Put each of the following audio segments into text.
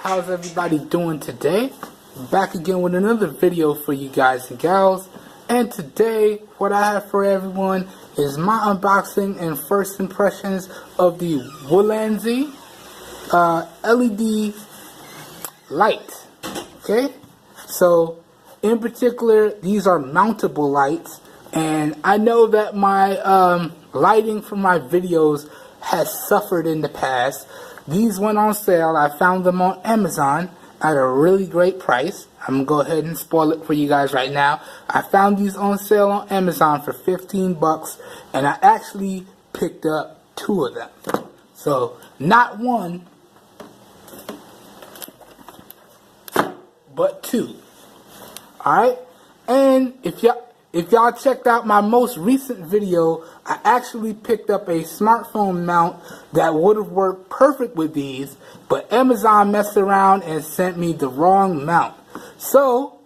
how's everybody doing today? Back again with another video for you guys and gals. And today, what I have for everyone is my unboxing and first impressions of the Ulanzi LED light. Okay? So, in particular, these are mountable lights. And I know that my lighting for my videos has suffered in the past. These went on sale. I found them on Amazon at a really great price. I'm going to go ahead and spoil it for you guys right now. I found these on sale on Amazon for 15 bucks, and I actually picked up 2 of them. So, not 1, but 2. Alright? And if y'all checked out my most recent video, I actually picked up a smartphone mount that would have worked perfect with these, but Amazon messed around and sent me the wrong mount. So,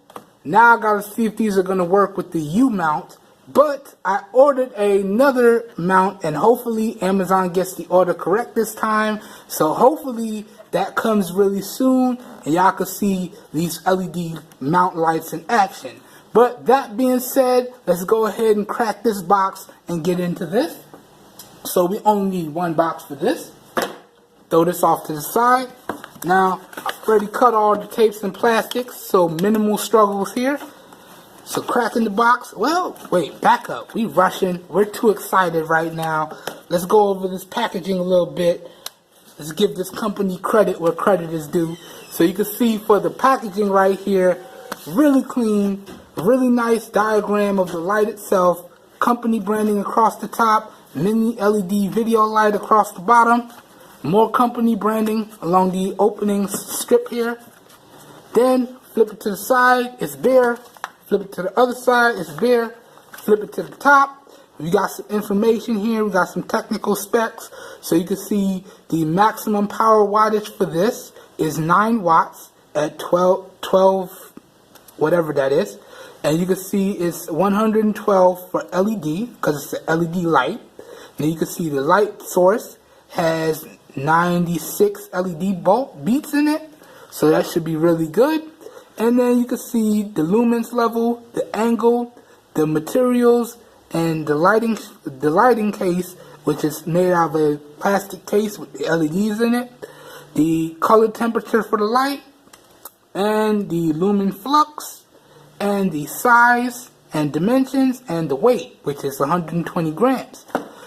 now I gotta see if these are gonna work with the U mount, but I ordered another mount and hopefully Amazon gets the order correct this time. So hopefully that comes really soon and y'all can see these LED mount lights in action. But that being said, let's go ahead and crack this box and get into this. So we only need 1 box for this. Throw this off to the side. Now, I've already cut all the tapes and plastics, so minimal struggles here. So cracking the box. Well, wait, back up. We rushing. We're too excited right now. Let's go over this packaging a little bit. Let's give this company credit where credit is due. So you can see for the packaging right here, really clean. Really nice diagram of the light itself, company branding across the top, mini LED video light across the bottom, more company branding along the opening strip here. Then flip it to the side, it's bare. Flip it to the other side, it's bare. Flip it to the top. We got some information here, we got some technical specs. So you can see the maximum power wattage for this is 9 watts at 12 whatever that is. And you can see it's 112 for LED, because it's an LED light. And you can see the light source has 96 LED beats in it. So that should be really good. And then you can see the lumens level, the angle, the materials, and the lighting case, which is made out of a plastic case with the LEDs in it. The color temperature for the light, and the lumen flux, and the size and dimensions and the weight, which is 120 grams.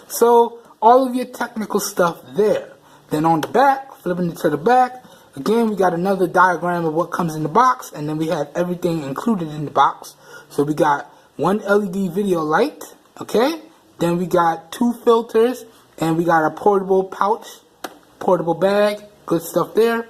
So all of your technical stuff there. Then on the back, flipping it to the back, again we got another diagram of what comes in the box, and then we have everything included in the box. So we got 1 LED video light, okay? Then we got 2 filters, and we got a portable pouch, portable bag, good stuff there.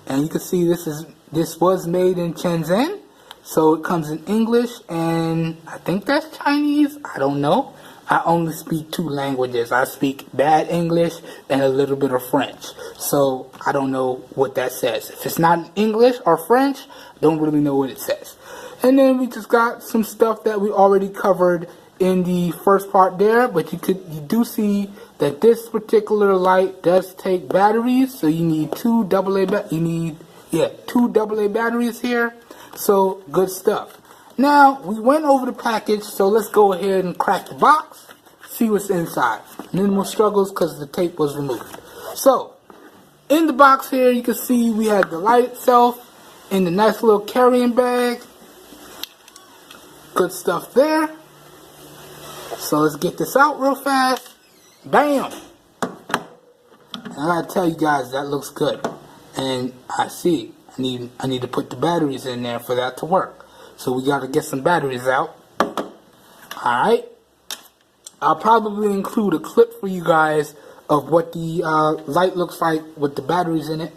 And you can see this was made in Shenzhen. So it comes in English, and I think that's Chinese. I don't know. I only speak 2 languages. I speak bad English and a little bit of French. So I don't know what that says. If it's not English or French, I don't really know what it says. And then we just got some stuff that we already covered in the first part there. But you do see that this particular light does take batteries. So you need 2 AA batteries here. So, good stuff. Now, we went over the package, so let's go ahead and crack the box, see what's inside. Minimal struggles because the tape was removed. So, in the box here, you can see we had the light itself in the nice little carrying bag. Good stuff there. So, let's get this out real fast. Bam! And I gotta tell you guys, that looks good. And I see. I need to put the batteries in there for that to work. So we got to get some batteries out. Alright. I'll probably include a clip for you guys of what the light looks like with the batteries in it.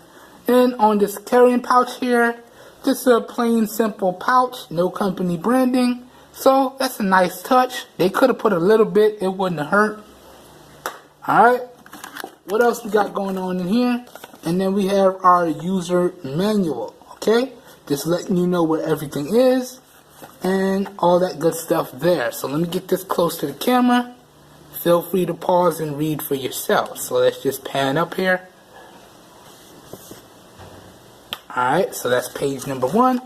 And on this carrying pouch here, just a plain simple pouch, no company branding. So that's a nice touch. They could have put a little bit, it wouldn't have hurt. Alright. What else we got going on in here? And then we have our user manual, okay? Just letting you know where everything is and all that good stuff there. So let me get this close to the camera. Feel free to pause and read for yourself. So let's just pan up here. Alright, so that's page number 1.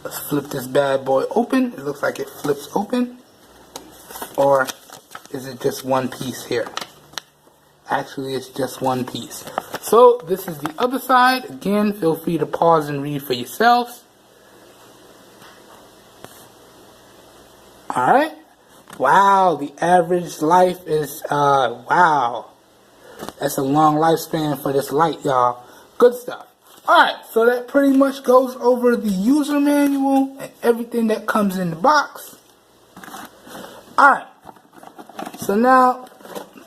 Let's flip this bad boy open. It looks like it flips open. Or is it just one piece here? Actually, it's just one piece. So this is the other side. Again, feel free to pause and read for yourselves. Alright. Wow, the average life is, wow. That's a long lifespan for this light, y'all. Good stuff. Alright, so that pretty much goes over the user manual and everything that comes in the box. Alright, so now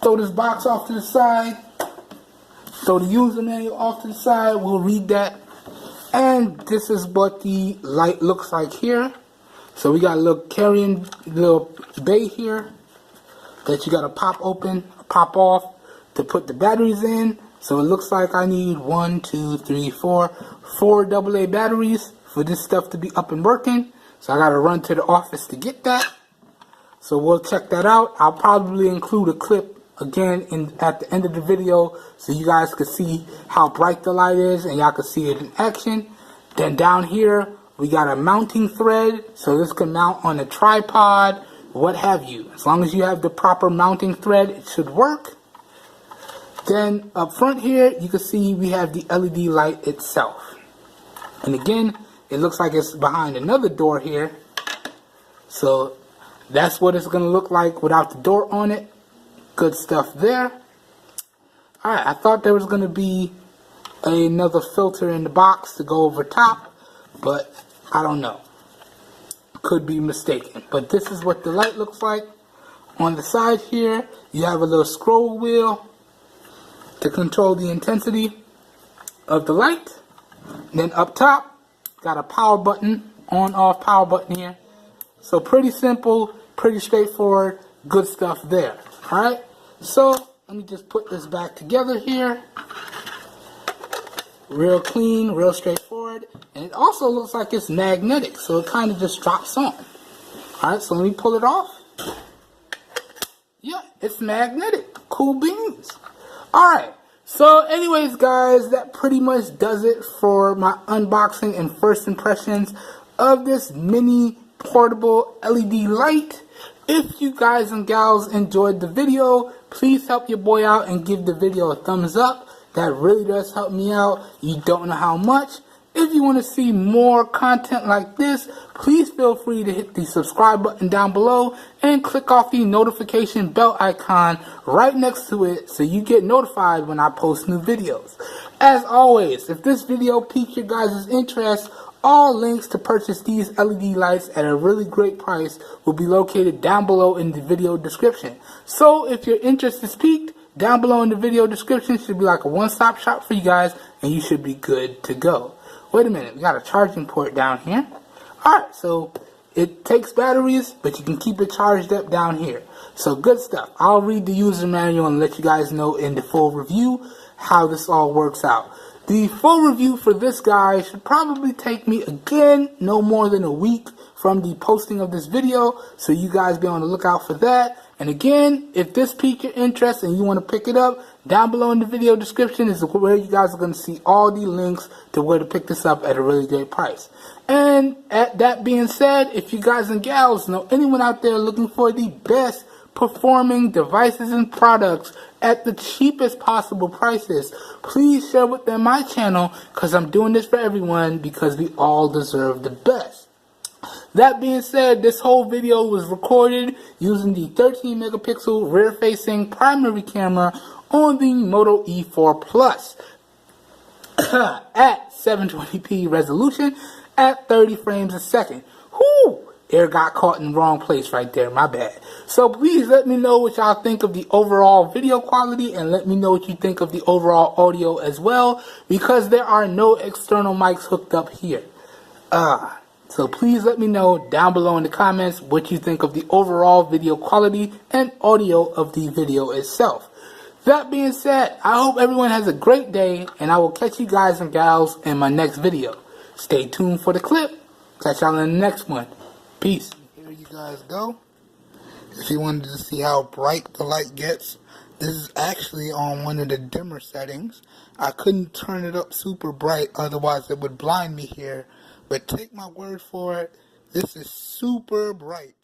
throw this box off to the side. Throw the user manual off to the side. We'll read that. And this is what the light looks like here. So we got a little carrying little bay here that you got to pop open, pop off to put the batteries in. So it looks like I need 1, 2, 3, 4 AA batteries for this stuff to be up and working. So I got to run to the office to get that. So we'll check that out. I'll probably include a clip again at the end of the video so you guys can see how bright the light is and y'all can see it in action. Then down here we got a mounting thread, so this can mount on a tripod, what have you. As long as you have the proper mounting thread, it should work. Then up front here, you can see we have the LED light itself. And again, it looks like it's behind another door here. So that's what it's going to look like without the door on it. Good stuff there. Alright, I thought there was going to be another filter in the box to go over top, but I don't know. Could be mistaken. But this is what the light looks like. On the side here, you have a little scroll wheel to control the intensity of the light. And then up top, got a power button, on-off power button here. So pretty simple, pretty straightforward, good stuff there. Alright, so let me just put this back together here. Real clean, real straightforward. And it also looks like it's magnetic, so it kind of just drops on. Alright, so let me pull it off. Yeah, it's magnetic. Cool beans. Alright, so anyways guys, that pretty much does it for my unboxing and first impressions of this mini portable LED light. If you guys and gals enjoyed the video, please help your boy out and give the video a thumbs up. That really does help me out. You don't know how much. If you want to see more content like this, please feel free to hit the subscribe button down below and click off the notification bell icon right next to it so you get notified when I post new videos. As always, if this video piqued your guys' interest, all links to purchase these LED lights at a really great price will be located down below in the video description. So if your interest is piqued, down below in the video description should be like a one-stop shop for you guys and you should be good to go. Wait a minute, we got a charging port down here. Alright, so it takes batteries, but you can keep it charged up down here. So good stuff. I'll read the user manual and let you guys know in the full review how this all works out. The full review for this guy should probably take me, again, no more than a week from the posting of this video. So you guys be on the lookout for that. And again, if this piqued your interest and you want to pick it up, down below in the video description is where you guys are going to see all the links to where to pick this up at a really great price. And at that being said, if you guys and gals know anyone out there looking for the best performing devices and products at the cheapest possible prices, please share with them my channel, because I'm doing this for everyone because we all deserve the best. That being said, this whole video was recorded using the 13 megapixel rear facing primary camera on the Moto E4 Plus at 720p resolution at 30 frames a second. Whoo! Air got caught in the wrong place right there, my bad. So please let me know what y'all think of the overall video quality and let me know what you think of the overall audio as well, because there are no external mics hooked up here. So please let me know down below in the comments what you think of the overall video quality and audio of the video itself. That being said, I hope everyone has a great day, and I will catch you guys and gals in my next video. Stay tuned for the clip. Catch y'all in the next one. Peace. Here you guys go. If you wanted to see how bright the light gets, This is actually on one of the dimmer settings. I couldn't turn it up super bright, otherwise it would blind me here. But take my word for it, this is super bright.